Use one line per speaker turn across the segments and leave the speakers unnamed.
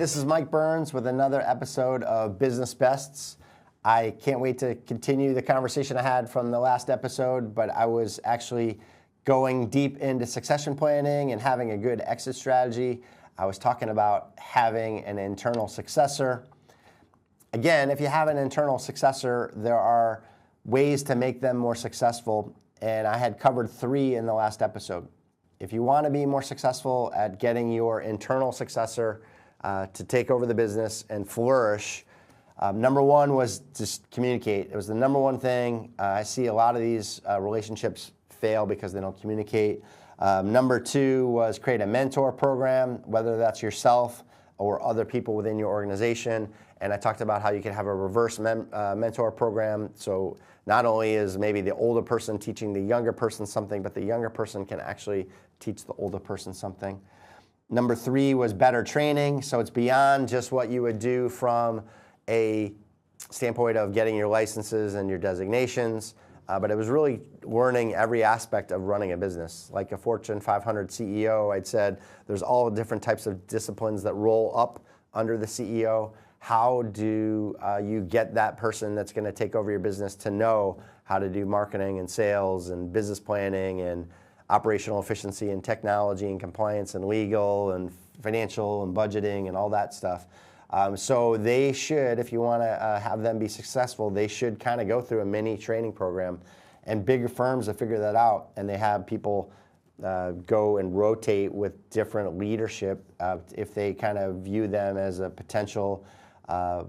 this is Mike Byrnes with another episode of Business Bests. I can't wait to continue the conversation I had from the last episode, but I was actually going deep into succession planning and having a good exit strategy. I was talking about having an internal successor. Again, if you have an internal successor, there are ways to make them more successful, and I had covered 3 in the last episode. If you want to be more successful at getting your internal successor to take over the business and flourish, number 1 was just communicate. It was the number 1 thing. I see a lot of these relationships fail because they don't communicate. Number 2 was create a mentor program, whether that's yourself or other people within your organization. And I talked about how you can have a reverse mentor program. So not only is maybe the older person teaching the younger person something, but the younger person can actually teach the older person something. Number 3 was better training. So it's beyond just what you would do from a standpoint of getting your licenses and your designations, but it was really learning every aspect of running a business. Like a Fortune 500 CEO, I'd said there's all different types of disciplines that roll up under the CEO. How do you get that person that's going to take over your business to know how to do marketing and sales and business planning and operational efficiency and technology and compliance and legal and financial and budgeting and all that stuff? So they should, if you want to have them be successful, they should kind of go through a mini training program. And bigger firms have figured that out, and they have people go and rotate with different leadership if they kind of view them as a potential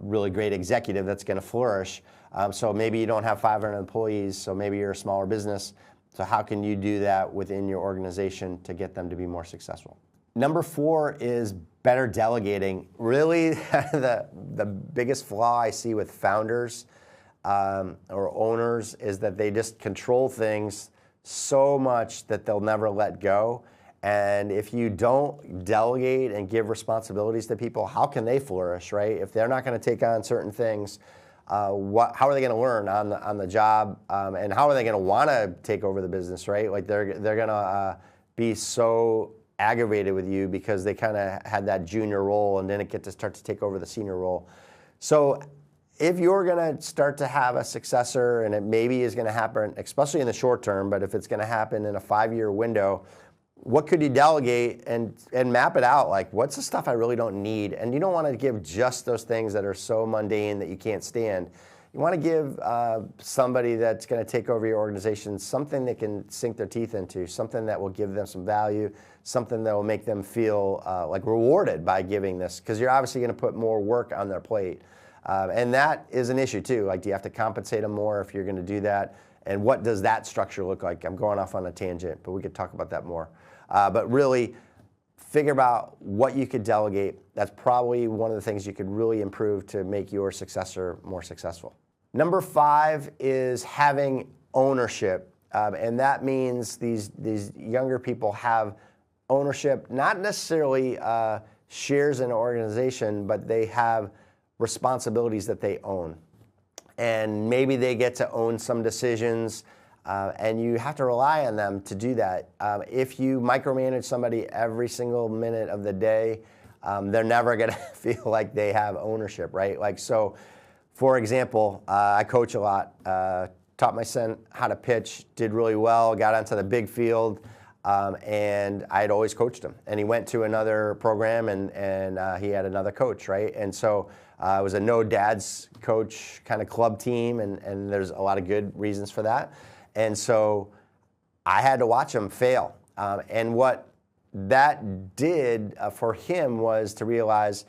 really great executive that's going to flourish. So maybe you don't have 500 employees, so maybe you're a smaller business. So how can you do that within your organization to get them to be more successful? Number 4 is better delegating. Really, the biggest flaw I see with founders or owners is that they just control things so much that they'll never let go. And if you don't delegate and give responsibilities to people, how can they flourish, right? If they're not going to take on certain things, how are they going to learn on the job? And how are they going to want to take over the business, right? Like they're going to be so aggravated with you because they kind of had that junior role and didn't get to start to take over the senior role. So if you're going to start to have a successor, and it maybe is going to happen, especially in the short term, but if it's going to happen in a 5-year window, what could you delegate and map it out? Like, what's the stuff I really don't need? And you don't want to give just those things that are so mundane that you can't stand. You want to give somebody that's going to take over your organization something they can sink their teeth into, something that will give them some value, something that will make them feel like rewarded by giving this, because you're obviously going to put more work on their plate. And that is an issue too. Like, do you have to compensate them more if you're going to do that? And what does that structure look like? I'm going off on a tangent, but we could talk about that more. But really, figure about what you could delegate. That's probably one of the things you could really improve to make your successor more successful. Number 5 is having ownership. And that means these younger people have ownership, not necessarily shares in an organization, but they have responsibilities that they own. And maybe they get to own some decisions, and you have to rely on them to do that. If you micromanage somebody every single minute of the day, they're never going to feel like they have ownership, right? Like, so, for example, I coach a lot, taught my son how to pitch, did really well, got onto the big field, and I had always coached him. And he went to another program, and he had another coach, right? And so it was a no dads coach kind of club team, and there's a lot of good reasons for that. And so I had to watch him fail. And what that did for him was to realize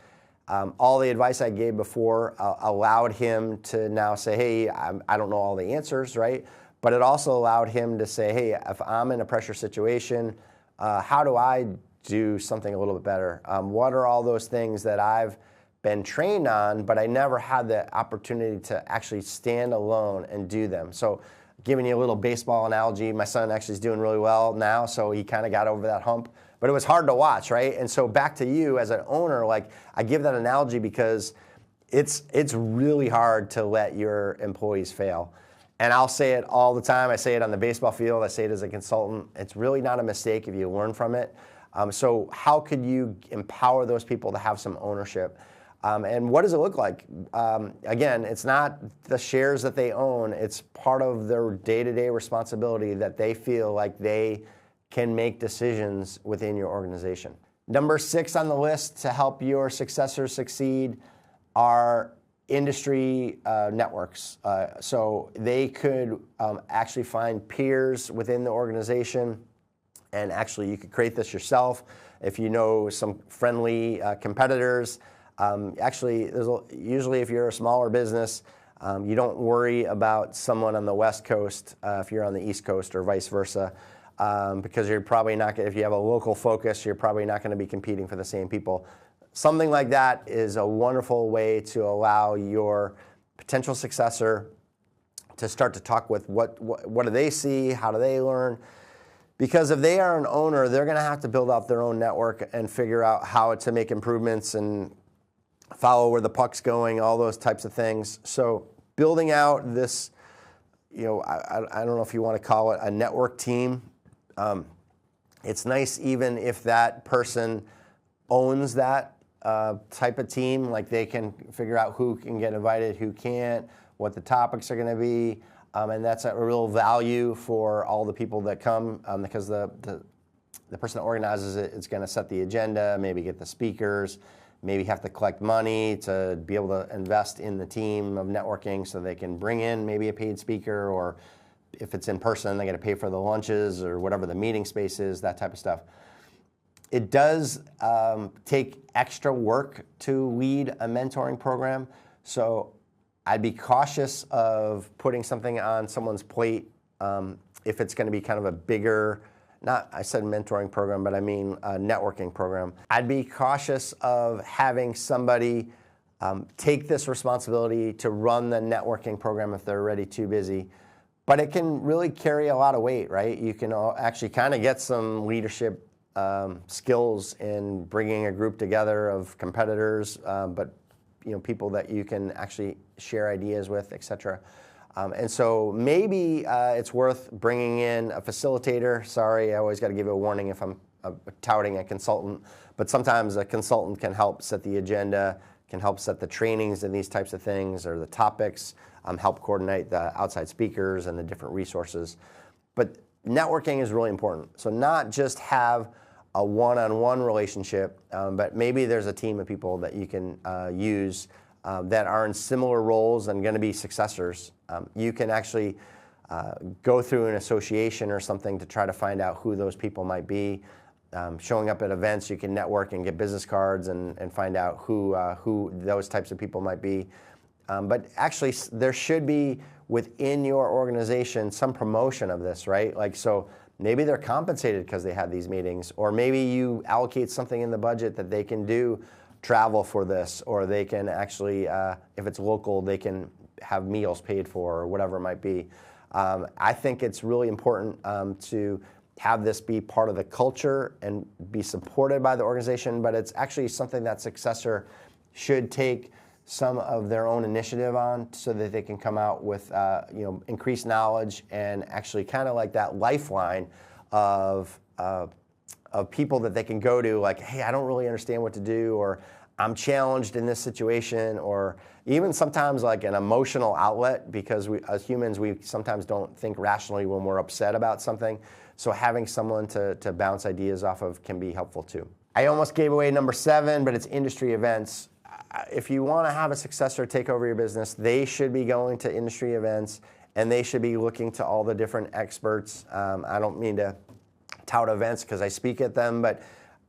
all the advice I gave before allowed him to now say, hey, I don't know all the answers, right? But it also allowed him to say, hey, if I'm in a pressure situation, how do I do something a little bit better? What are all those things that I've been trained on, but I never had the opportunity to actually stand alone and do them? So giving you a little baseball analogy, my son actually is doing really well now, so he kind of got over that hump. But it was hard to watch, right? And so back to you as an owner, like, I give that analogy because it's really hard to let your employees fail. And I'll say it all the time. I say it on the baseball field. I say it as a consultant. It's really not a mistake if you learn from it. So how could you empower those people to have some ownership? And what does it look like? Again, it's not the shares that they own. It's part of their day-to-day responsibility that they feel like they can make decisions within your organization. Number 6 on the list to help your successors succeed are industry networks. So they could actually find peers within the organization, and actually you could create this yourself if you know some friendly competitors. Actually, usually if you're a smaller business, you don't worry about someone on the West Coast if you're on the East Coast or vice versa, because you're probably not, if you have a local focus, you're probably not going to be competing for the same people. Something like that is a wonderful way to allow your potential successor to start to talk with what do they see, how do they learn. Because if they are an owner, they're going to have to build out their own network and figure out how to make improvements and follow where the puck's going, all those types of things. So building out this, I don't know if you want to call it a network team. It's nice even if that person owns that type of team, like they can figure out who can get invited, who can't, what the topics are going to be, and that's a real value for all the people that come, because the person that organizes it is going to set the agenda, maybe get the speakers, maybe have to collect money to be able to invest in the team of networking so they can bring in maybe a paid speaker, or if it's in person, they got to pay for the lunches or whatever the meeting space is, that type of stuff. It does take extra work to lead a mentoring program, so I'd be cautious of putting something on someone's plate if it's going to be kind of a bigger, I said mentoring program, but I mean a networking program. I'd be cautious of having somebody take this responsibility to run the networking program if they're already too busy. But it can really carry a lot of weight, right? You can actually kind of get some leadership skills in bringing a group together of competitors, but people that you can actually share ideas with, etc. And so maybe it's worth bringing in a facilitator. Sorry, I always got to give a warning if I'm touting a consultant, but sometimes a consultant can help set the agenda, can help set the trainings and these types of things, or the topics, help coordinate the outside speakers and the different resources. But networking is really important. So not just have a one-on-one relationship, but maybe there's a team of people that you can use that are in similar roles and going to be successors. You can actually go through an association or something to try to find out who those people might be. Showing up at events, you can network and get business cards and find out who those types of people might be. But actually, there should be within your organization some promotion of this, right? Like, so maybe they're compensated because they had these meetings, or maybe you allocate something in the budget that they can do travel for this, or they can actually, if it's local, they can have meals paid for, or whatever it might be. I think it's really important to have this be part of the culture and be supported by the organization, but it's actually something that successor should take some of their own initiative on, so that they can come out with increased knowledge and actually kind of like that lifeline of people that they can go to, like, hey, I don't really understand what to do, or I'm challenged in this situation, or even sometimes like an emotional outlet, because we, as humans, we sometimes don't think rationally when we're upset about something. So having someone to bounce ideas off of can be helpful too. I almost gave away number 7, but it's industry events. If you want to have a successor take over your business, they should be going to industry events, and they should be looking to all the different experts. I don't mean to tout events because I speak at them, but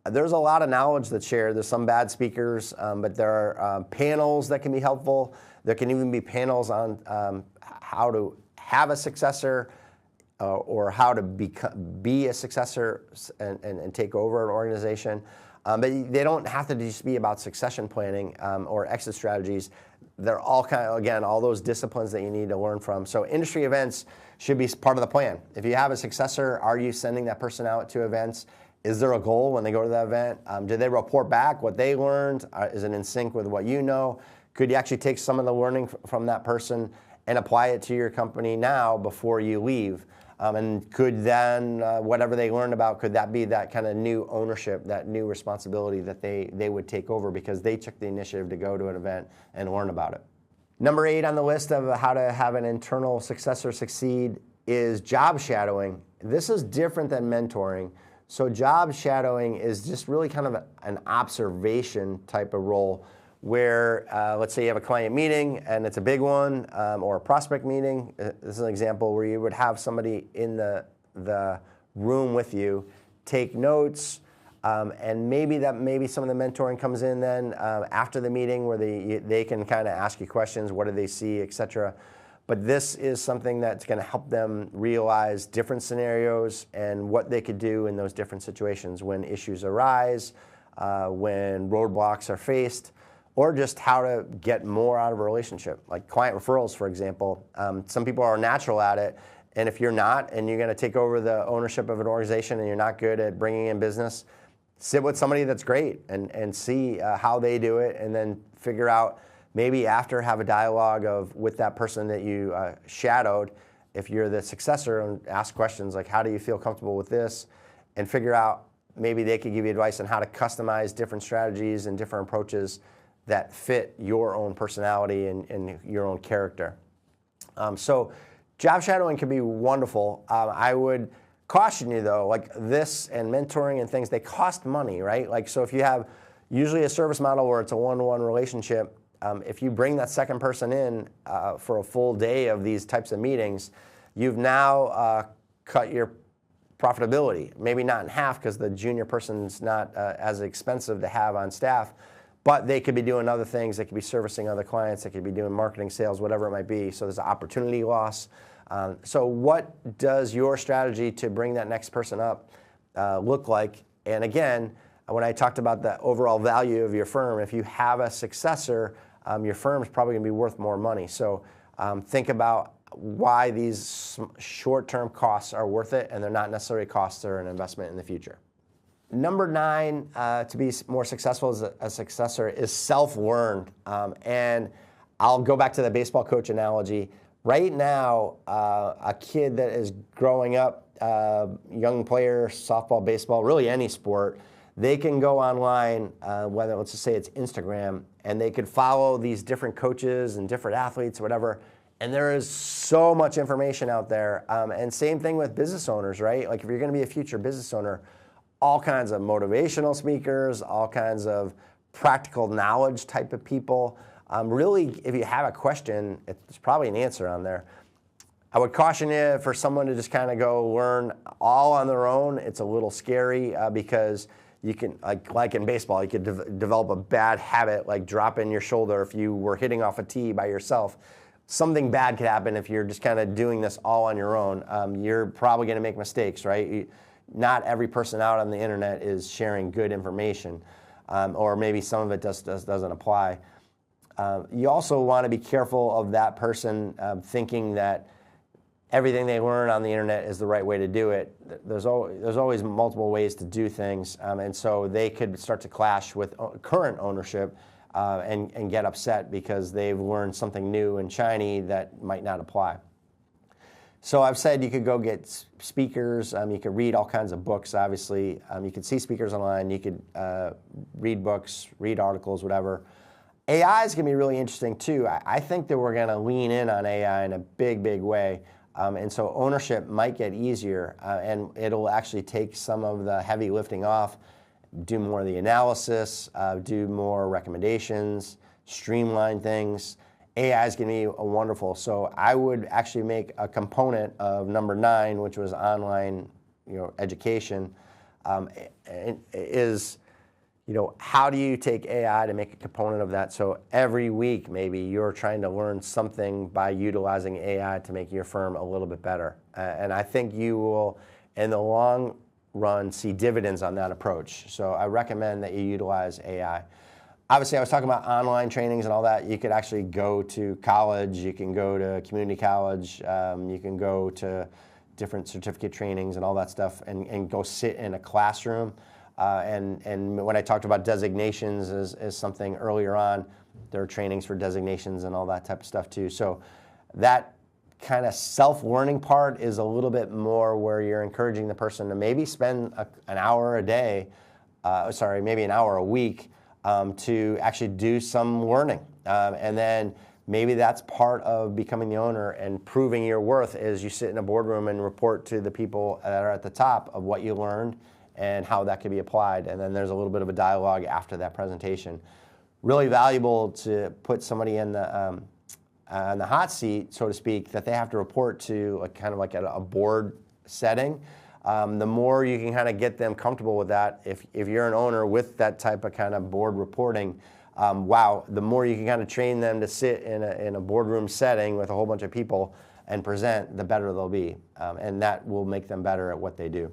there's a lot of knowledge that's shared. There's some bad speakers, but there are panels that can be helpful. There can even be panels on how to have a successor, or how to be a successor and take over an organization. But they don't have to just be about succession planning or exit strategies. They're all kind of, again, all those disciplines that you need to learn from. So industry events should be part of the plan. If you have a successor, are you sending that person out to events? Is there a goal when they go to that event? Do they report back what they learned? Is it in sync with what you know? Could you actually take some of the learning from that person and apply it to your company now before you leave? And could then, whatever they learned about, could that be that kind of new ownership, that new responsibility that they would take over because they took the initiative to go to an event and learn about it. Number 8 on the list of how to have an internal successor succeed is job shadowing. This is different than mentoring. So job shadowing is just really kind of an observation type of role where, let's say you have a client meeting and it's a big one, or a prospect meeting. This is an example where you would have somebody in the room with you take notes, and maybe some of the mentoring comes in then after the meeting where they can kind of ask you questions, what do they see, etc. But this is something that's going to help them realize different scenarios and what they could do in those different situations when issues arise, when roadblocks are faced, or just how to get more out of a relationship. Like client referrals, for example. Some people are natural at it, and if you're not, and you're going to take over the ownership of an organization and you're not good at bringing in business, sit with somebody that's great and see how they do it, and then figure out, maybe after have a dialogue with that person that you shadowed, if you're the successor, and ask questions like, how do you feel comfortable with this? And figure out, maybe they could give you advice on how to customize different strategies and different approaches that fit your own personality and your own character. So job shadowing can be wonderful. I would caution you though, like this and mentoring and things, they cost money, right? Like, so if you have usually a service model where it's a one-to-one relationship, if you bring that second person in for a full day of these types of meetings, you've now cut your profitability. Maybe not in half because the junior person's not as expensive to have on staff, but they could be doing other things. They could be servicing other clients. They could be doing marketing, sales, whatever it might be. So there's an opportunity loss. So what does your strategy to bring that next person up look like? And again, when I talked about the overall value of your firm, if you have a successor, your firm is probably going to be worth more money. So think about why these short-term costs are worth it, and they're not necessarily costs, they're an investment in the future. Number 9, to be more successful as a successor, is self-learned. And I'll go back to the baseball coach analogy. Right now, a kid that is growing up, young player, softball, baseball, really any sport, they can go online, whether let's just say it's Instagram, and they could follow these different coaches and different athletes, whatever. And there is so much information out there. And same thing with business owners, right? Like if you're going to be a future business owner, all kinds of motivational speakers, all kinds of practical knowledge type of people. Really, if you have a question, it's probably an answer on there. I would caution you for someone to just kind of go learn all on their own. It's a little scary because you can, like in baseball, you could develop a bad habit, like dropping your shoulder if you were hitting off a tee by yourself. Something bad could happen if you're just kind of doing this all on your own. You're probably going to make mistakes, right? Not every person out on the internet is sharing good information, or maybe some of it just doesn't apply. You also want to be careful of that person thinking that everything they learn on the internet is the right way to do it. There's always multiple ways to do things, and so they could start to clash with current ownership and get upset because they've learned something new and shiny that might not apply. So I've said you could go get speakers, you could read all kinds of books, obviously. You could see speakers online, you could read books, read articles, whatever. AI is going to be really interesting too. I think that we're going to lean in on AI in a big, big way. And so ownership might get easier, and it'll actually take some of the heavy lifting off, do more of the analysis, do more recommendations, streamline things. AI is going to be wonderful. So I would actually make a component of number 9, which was online, education, is, how do you take AI to make a component of that? So every week, maybe you're trying to learn something by utilizing AI to make your firm a little bit better. And I think you will, in the long run, see dividends on that approach. So I recommend that you utilize AI. Obviously, I was talking about online trainings and all that. You could actually go to college. You can go to community college. You can go to different certificate trainings and all that stuff and go sit in a classroom. And when I talked about designations as something earlier on, there are trainings for designations and all that type of stuff too. So that kind of self-learning part is a little bit more where you're encouraging the person to maybe spend an hour a day, maybe an hour a week to actually do some learning. And then maybe that's part of becoming the owner and proving your worth as you sit in a boardroom and report to the people that are at the top of what you learned and how that could be applied. And then there's a little bit of a dialogue after that presentation. Really valuable to put somebody in the hot seat, so to speak, that they have to report to kind of like at a board setting. The more you can kind of get them comfortable with that, if you're an owner with that type of kind of board reporting, the more you can kind of train them to sit in a boardroom setting with a whole bunch of people and present, the better they'll be. And that will make them better at what they do.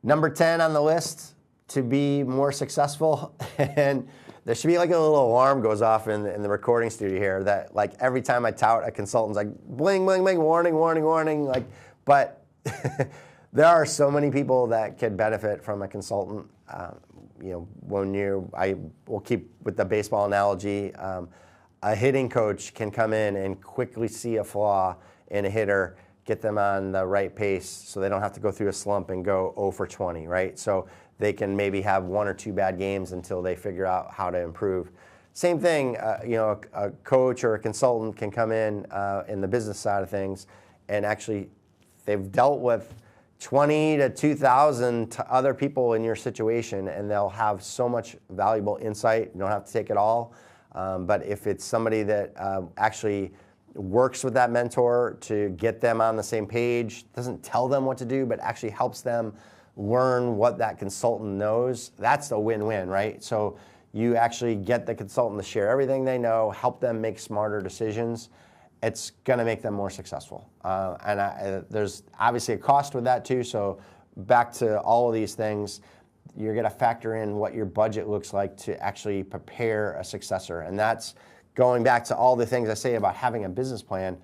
Number 10 on the list, to be more successful, and there should be like a little alarm goes off in the recording studio here that like every time I tout a consultant's like bling, bling, bling, warning, warning, warning. Like, but there are so many people that could benefit from a consultant. I will keep with the baseball analogy. A hitting coach can come in and quickly see a flaw in a hitter, get them on the right pace so they don't have to go through a slump and go 0 for 20, right? So they can maybe have 1 or 2 bad games until they figure out how to improve. Same thing, a coach or a consultant can come in the business side of things and actually they've dealt with 20 to 2,000 other people in your situation, and they'll have so much valuable insight. You don't have to take it all, but if it's somebody that actually works with that mentor to get them on the same page, doesn't tell them what to do, but actually helps them learn what that consultant knows, that's a win-win, right? So you actually get the consultant to share everything they know, help them make smarter decisions. It's going to make them more successful. There's obviously a cost with that too. So back to all of these things, you're going to factor in what your budget looks like to actually prepare a successor. And that's going back to all the things I say about having a business plan.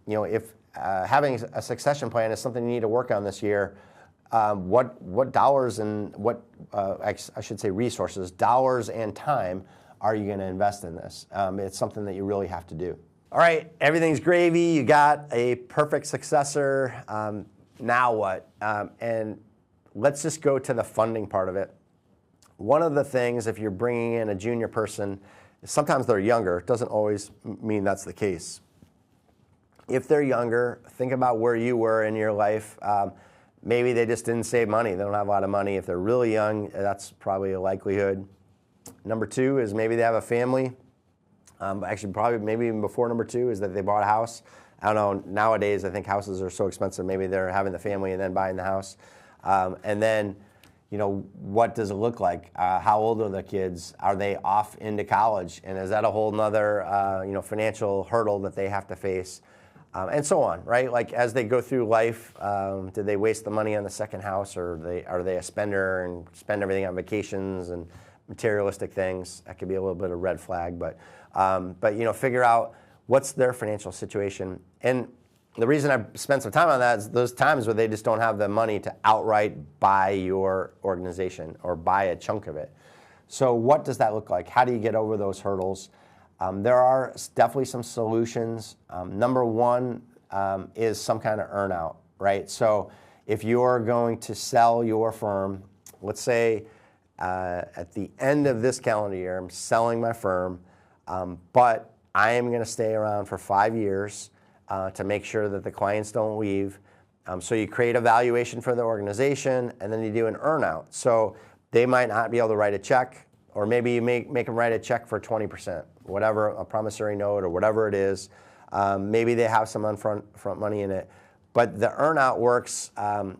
If having a succession plan is something you need to work on this year, what dollars and I should say resources, dollars and time are you going to invest in this? It's something that you really have to do. All right, everything's gravy. You got a perfect successor. Now what? And let's just go to the funding part of it. One of the things, if you're bringing in a junior person, sometimes they're younger. It doesn't always mean that's the case. If they're younger, think about where you were in your life. Maybe they just didn't save money. They don't have a lot of money. If they're really young, that's probably a likelihood. Number 2 is maybe they have a family. Actually, probably maybe even before number 2 is that they bought a house. I don't know, nowadays I think houses are so expensive, maybe they're having the family and then buying the house. And then, what does it look like? How old are the kids? Are they off into college? And is that a whole nother, financial hurdle that they have to face? And so on, right? Like as they go through life, did they waste the money on the second house, or are they a spender and spend everything on vacations and materialistic things? That could be a little bit of red flag, but figure out what's their financial situation. And the reason I spent some time on that is those times where they just don't have the money to outright buy your organization or buy a chunk of it. So what does that look like? How do you get over those hurdles? There are definitely some solutions. Number 1 is some kind of earnout, right? So if you're going to sell your firm, let's say at the end of this calendar year, I'm selling my firm, but I am going to stay around for 5 years to make sure that the clients don't leave. So you create a valuation for the organization, and then you do an earnout. So they might not be able to write a check, or maybe you make them write a check for 20%, whatever, a promissory note or whatever it is. Maybe they have some upfront money in it. But the earnout works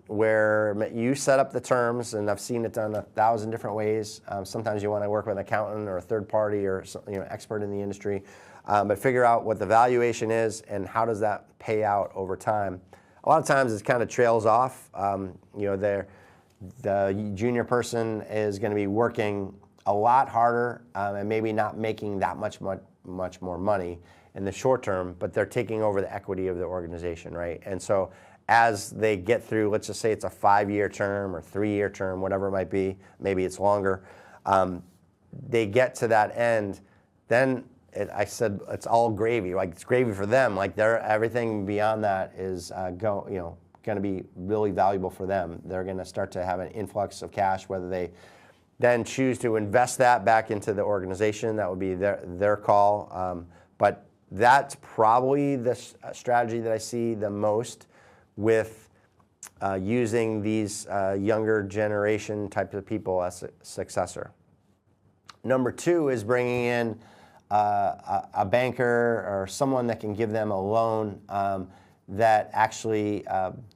where you set up the terms, and I've seen it done 1,000 different ways. Sometimes you want to work with an accountant or a third party or expert in the industry, but figure out what the valuation is and how does that pay out over time. A lot of times it kind of trails off. The junior person is going to be working a lot harder and maybe not making that much more money in the short term, but they're taking over the equity of the organization, right? And so as they get through, let's just say it's a 5-year term or 3-year term, whatever it might be, maybe it's longer, they get to that end, then I said it's all gravy. Like it's gravy for them. Like everything beyond that is going to be really valuable for them. They're going to start to have an influx of cash, whether they then choose to invest that back into the organization. That would be their call. But that's probably the strategy that I see the most with using these younger generation types of people as a successor. Number two is bringing in a banker or someone that can give them a loan that actually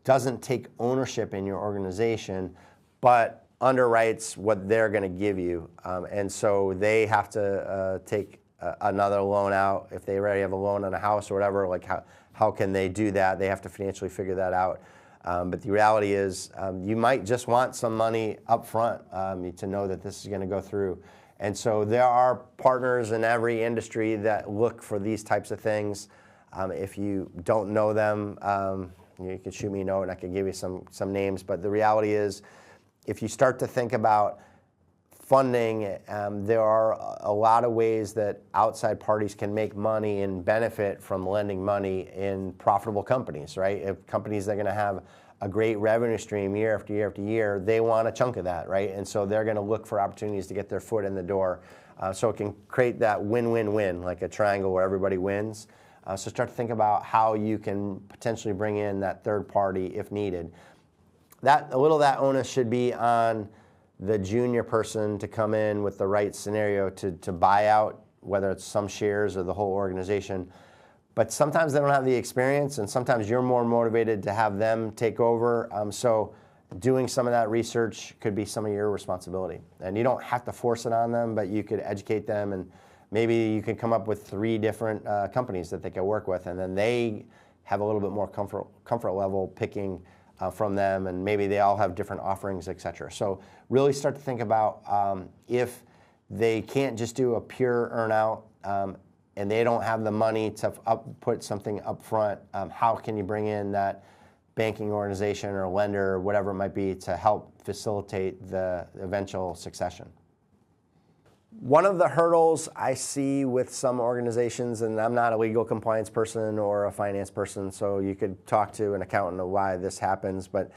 doesn't take ownership in your organization, but underwrites what they're going to give you. And so they have to take another loan out. If they already have a loan on a house or whatever, like how can they do that? They have to financially figure that out. But the reality is you might just want some money up front to know that this is going to go through. And so there are partners in every industry that look for these types of things. If you don't know them, you can shoot me a note and I can give you some names. But the reality is, if you start to think about funding, there are a lot of ways that outside parties can make money and benefit from lending money in profitable companies, right? If companies that are going to have a great revenue stream year after year after year, they want a chunk of that, right? And so they're going to look for opportunities to get their foot in the door. So it can create that win-win-win, like a triangle where everybody wins. So start to think about how you can potentially bring in that third party if needed. A little of that onus should be on the junior person to come in with the right scenario to buy out, whether it's some shares or the whole organization. But sometimes they don't have the experience, and sometimes you're more motivated to have them take over. So doing some of that research could be some of your responsibility. And you don't have to force it on them, but you could educate them, and maybe you can come up with 3 different companies that they can work with, and then they have a little bit more comfort level picking from them, and maybe they all have different offerings, et cetera. So really start to think about if they can't just do a pure earn out and they don't have the money to put something up front, how can you bring in that banking organization or lender or whatever it might be to help facilitate the eventual succession? One of the hurdles I see with some organizations, and I'm not a legal compliance person or a finance person, so you could talk to an accountant of why this happens, but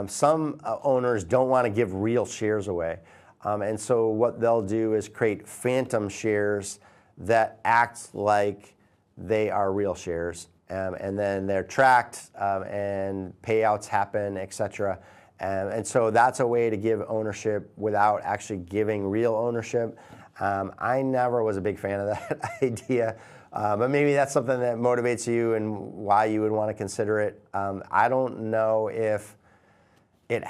some owners don't want to give real shares away. And so what they'll do is create phantom shares that act like they are real shares. And then they're tracked and payouts happen, et cetera. And so that's a way to give ownership without actually giving real ownership. I never was a big fan of that idea, but maybe that's something that motivates you and why you would want to consider it. I don't know if it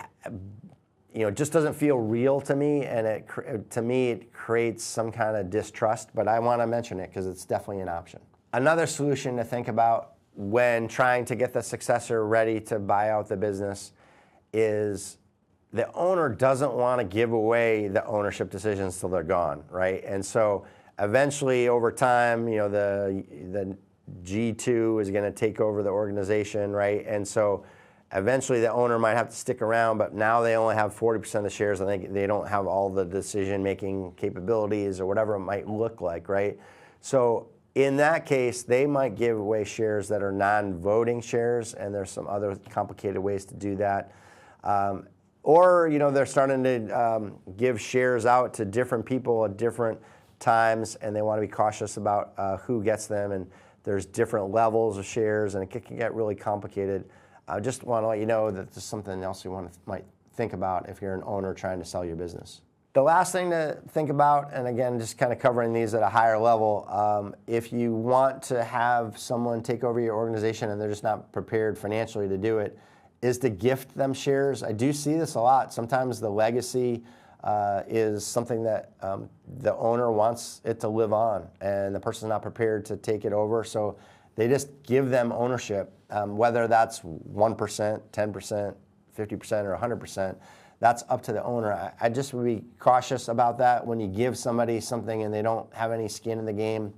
just doesn't feel real to me, and to me it creates some kind of distrust, but I want to mention it because it's definitely an option. Another solution to think about when trying to get the successor ready to buy out the business is the owner doesn't want to give away the ownership decisions till they're gone, right? And so eventually over time, the G2 is going to take over the organization, right? And so eventually the owner might have to stick around, but now they only have 40% of the shares. I think they don't have all the decision-making capabilities or whatever it might look like, right? So in that case, they might give away shares that are non-voting shares, and there's some other complicated ways to do that. Or they're starting to give shares out to different people at different times, and they want to be cautious about who gets them, and there's different levels of shares, and it can get really complicated. I just want to let you know that there's something else you might think about if you're an owner trying to sell your business. The last thing to think about, and again, just kind of covering these at a higher level, if you want to have someone take over your organization and they're just not prepared financially to do it, is to gift them shares. I do see this a lot. Sometimes the legacy is something that the owner wants it to live on, and the person's not prepared to take it over, so they just give them ownership, whether that's 1%, 10%, 50%, or 100%. That's up to the owner. I just would be cautious about that when you give somebody something and they don't have any skin in the game.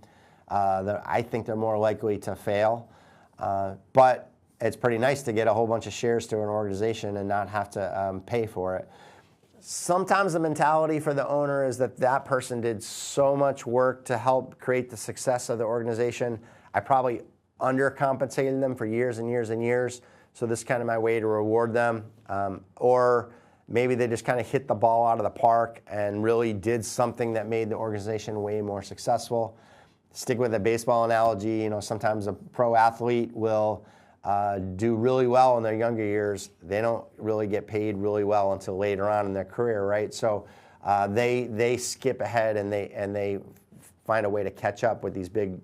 I think they're more likely to fail. But it's pretty nice to get a whole bunch of shares to an organization and not have to pay for it. Sometimes the mentality for the owner is that that person did so much work to help create the success of the organization. I probably undercompensated them for years and years and years, so this is kind of my way to reward them. Or maybe they just kind of hit the ball out of the park and really did something that made the organization way more successful. Stick with the baseball analogy, sometimes a pro athlete will do really well in their younger years. They don't really get paid really well until later on in their career, right? So they skip ahead and they find a way to catch up with these big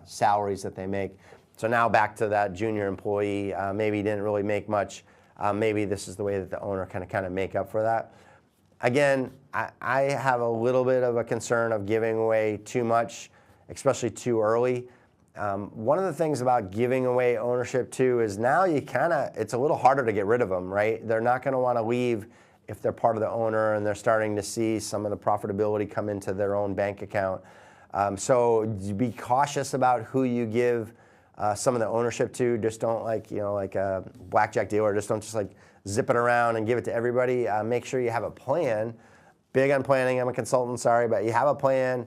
salaries that they make. So now back to that junior employee, maybe didn't really make much. Maybe this is the way that the owner can kind of make up for that. Again, I have a little bit of a concern of giving away too much, especially too early. One of the things about giving away ownership too is now it's a little harder to get rid of them, right? They're not going to want to leave if they're part of the owner and they're starting to see some of the profitability come into their own bank account. So be cautious about who you give some of the ownership to. Just don't like a blackjack dealer, just don't zip it around and give it to everybody. Make sure you have a plan. Big on planning, I'm a consultant, sorry, but you have a plan.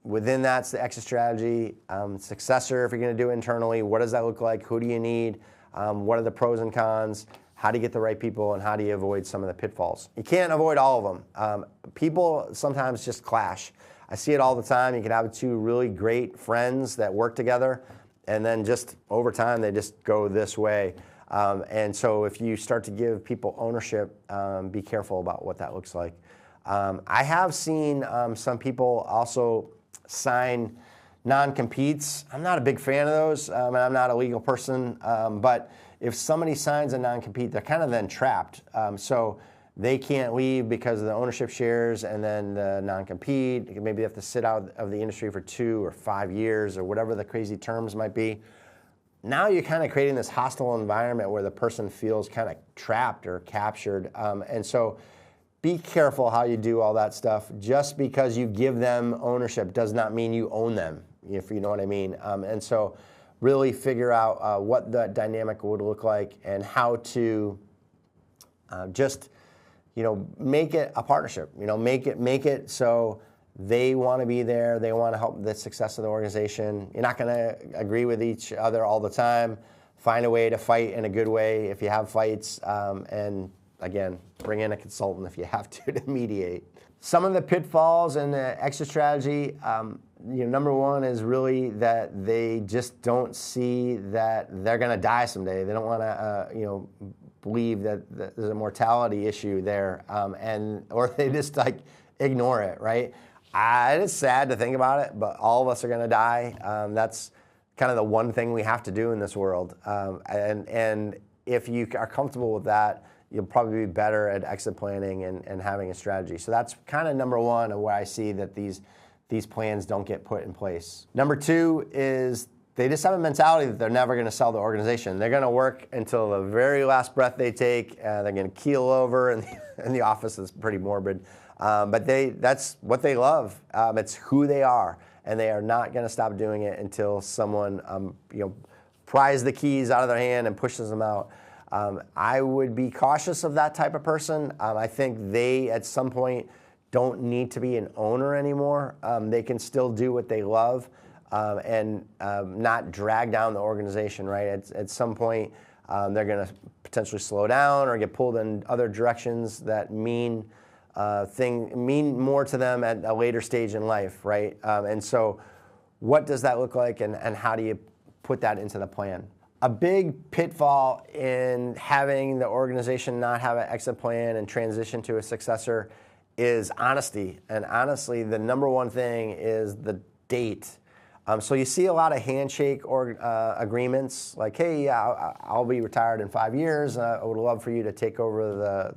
Within that's the exit strategy, successor if you're going to do it internally. What does that look like? Who do you need? What are the pros and cons? How do you get the right people, and how do you avoid some of the pitfalls? You can't avoid all of them. People sometimes just clash. I see it all the time. You can have two really great friends that work together, and then just over time they just go this way. And so if you start to give people ownership, be careful about what that looks like. I have seen some people also sign non-competes. I'm not a big fan of those, and I'm not a legal person, but if somebody signs a non-compete, they're kind of then trapped. So they can't leave because of the ownership shares and then the non-compete. Maybe they have to sit out of the industry for 2 or 5 years or whatever the crazy terms might be. Now you're kind of creating this hostile environment where the person feels kind of trapped or captured. And so be careful how you do all that stuff. Just because you give them ownership does not mean you own them, if you know what I mean. And so really figure out what the dynamic would look like and how to just make it a partnership. Make it so they want to be there. They want to help the success of the organization. You're not going to agree with each other all the time. Find a way to fight in a good way if you have fights. And again, bring in a consultant if you have to mediate. Some of the pitfalls in the exit strategy, number one is really that they just don't see that they're going to die someday. They don't want to, believe that there's a mortality issue there, or they just ignore it, right? It's sad to think about it, but all of us are going to die. That's kind of the one thing we have to do in this world. And if you are comfortable with that, you'll probably be better at exit planning and having a strategy. So that's kind of number one of where I see that these plans don't get put in place. Number two is they just have a mentality that they're never going to sell the organization. They're going to work until the very last breath they take. They're going to keel over in the office. It's pretty morbid. But that's what they love. It's who they are. And they are not going to stop doing it until someone pries the keys out of their hand and pushes them out. I would be cautious of that type of person. I think they, at some point, don't need to be an owner anymore. They can still do what they love and not drag down the organization, right? At some point, they're going to potentially slow down or get pulled in other directions that mean more to them at a later stage in life, right? And so what does that look like, and how do you put that into the plan? A big pitfall in having the organization not have an exit plan and transition to a successor is honesty. And honestly, the number one thing is the date. So you see a lot of handshake agreements like, hey, yeah, I'll be retired in 5 years. I would love for you to take over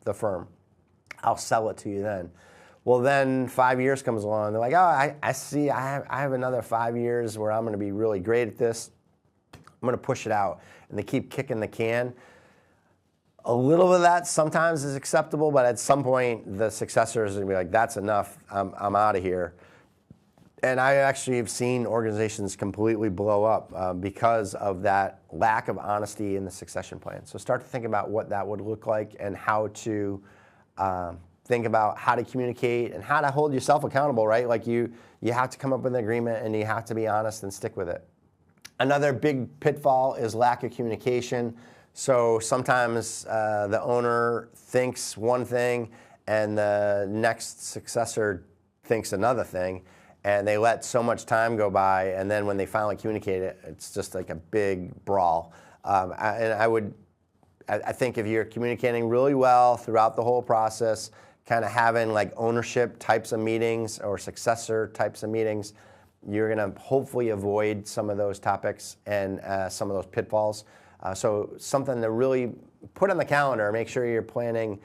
the firm. I'll sell it to you then. Well, then 5 years comes along. They're like, oh, I see. I have another 5 years where I'm going to be really great at this. I'm going to push it out. And they keep kicking the can. A little bit of that sometimes is acceptable, but at some point, the successors are going to be like, that's enough. I'm out of here. And I actually have seen organizations completely blow up because of that lack of honesty in the succession plan. So start to think about what that would look like and how to think about how to communicate and how to hold yourself accountable, right? Like you have to come up with an agreement and you have to be honest and stick with it. Another big pitfall is lack of communication. So sometimes the owner thinks one thing and the next successor thinks another thing, and they let so much time go by, and then when they finally communicate it, it's just like a big brawl. I think if you're communicating really well throughout the whole process, kind of having like ownership types of meetings or successor types of meetings, you're going to hopefully avoid some of those topics and some of those pitfalls. So something to really put on the calendar, make sure you're planning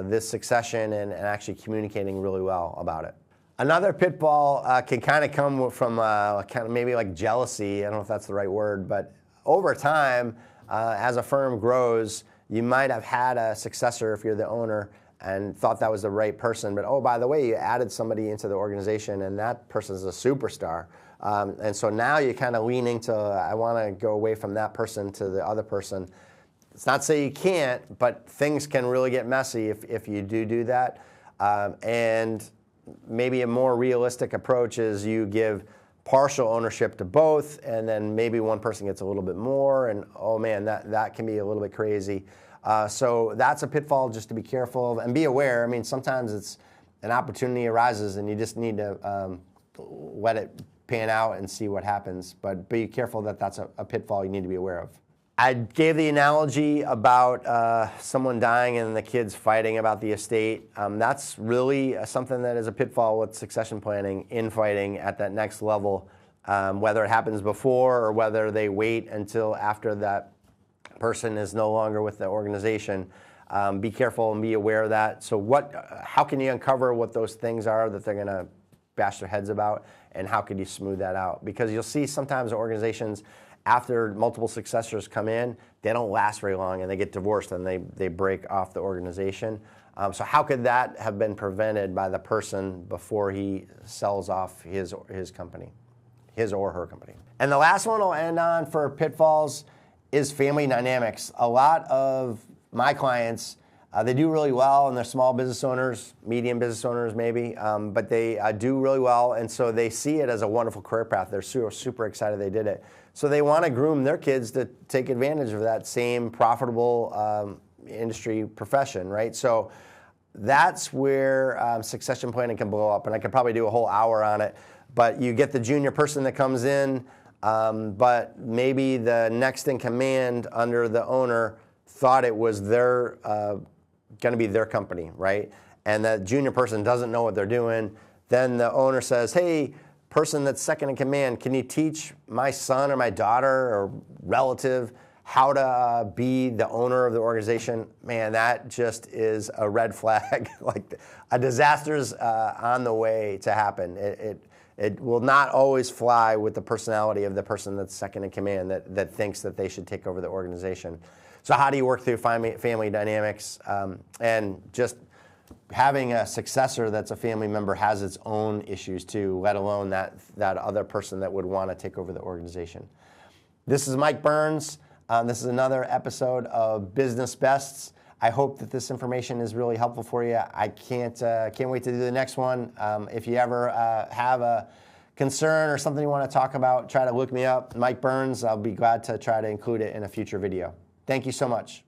this succession and actually communicating really well about it. Another pitfall can kind of come from kind of maybe like jealousy. I don't know if that's the right word, but over time, as a firm grows, you might have had a successor if you're the owner and thought that was the right person, but oh, by the way, you added somebody into the organization and that person's a superstar. And so now you're kind of leaning to, I want to go away from that person to the other person. It's not to say you can't, but things can really get messy if you do that. And maybe a more realistic approach is you give partial ownership to both, and then maybe one person gets a little bit more, and oh man, that can be a little bit crazy. So that's a pitfall just to be careful of and be aware. I mean, sometimes it's an opportunity arises and you just need to let it pan out and see what happens, but be careful that that's a pitfall you need to be aware of. I gave the analogy about someone dying and the kids fighting about the estate. That's really something that is a pitfall with succession planning, infighting at that next level, whether it happens before or whether they wait until after that person is no longer with the organization. Be careful and be aware of that. So how can you uncover what those things are that they're going to bash their heads about, and how could you smooth that out? Because you'll see sometimes organizations, after multiple successors come in, they don't last very long and they get divorced and they break off the organization. So how could that have been prevented by the person before he sells off his company, his or her company? And the last one I'll end on for pitfalls is family dynamics. A lot of my clients, they do really well, and they're small business owners, medium business owners maybe, but they do really well, and so they see it as a wonderful career path. They're super excited they did it. So they want to groom their kids to take advantage of that same profitable industry profession, right? So that's where succession planning can blow up, and I could probably do a whole hour on it, but you get the junior person that comes in, but maybe the next in command under the owner thought it was their going to be their company, right? And the junior person doesn't know what they're doing. Then the owner says, hey, person that's second in command, can you teach my son or my daughter or relative how to be the owner of the organization? Man, that just is a red flag. Like a disaster's on the way to happen. It will not always fly with the personality of the person that's second in command that thinks that they should take over the organization. So how do you work through family dynamics? And just having a successor that's a family member has its own issues too, let alone that other person that would want to take over the organization. This is Mike Byrnes. This is another episode of Business Bests. I hope that this information is really helpful for you. I can't wait to do the next one. If you ever have a concern or something you want to talk about, try to look me up, Mike Byrnes. I'll be glad to try to include it in a future video. Thank you so much.